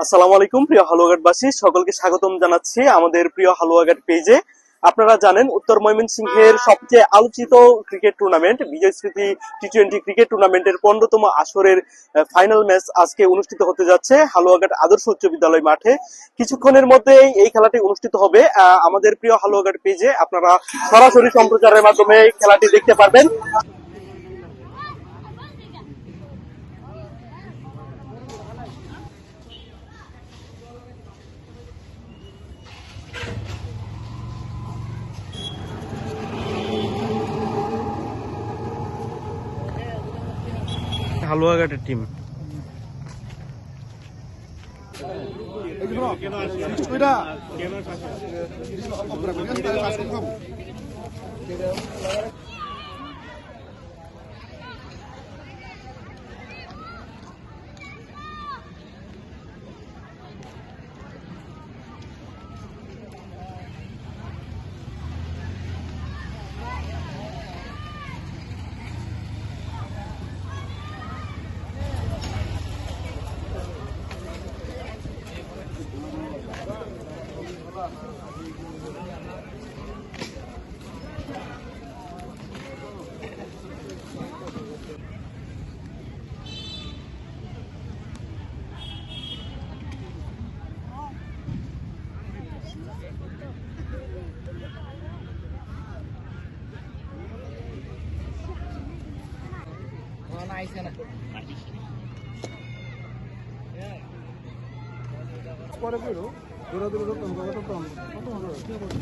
আসসালামু আলাইকুম প্রিয় হালুয়াঘাটবাসী, সকলকে স্বাগতম জানাচ্ছি আমাদের প্রিয় হালুয়াঘাট পেজে। আপনারা জানেন উত্তর ময়মনসিংহের সবচেয়ে আলোচিত ক্রিকেট টুর্নামেন্ট বিজয় স্মৃতি টি-20 ক্রিকেট টুর্নামেন্টের 15তম আসরের ফাইনাল ম্যাচ আজকে অনুষ্ঠিত হতে যাচ্ছে হালুয়াঘাট আদর্শ উচ্চ বিদ্যালয় মাঠে। কিছুক্ষণের মধ্যেই এই খেলাটি অনুষ্ঠিত হবে। আমাদের প্রিয় হালুয়াঘাট পেজে আপনারা সরাসরি সম্প্রচারের মাধ্যমে খেলাটি দেখতে পারবেন। হালুয়াঘাটের টিম পরে কইলো দৌড়াদৌড়ি করতাম করতাম কত মজা কি করছি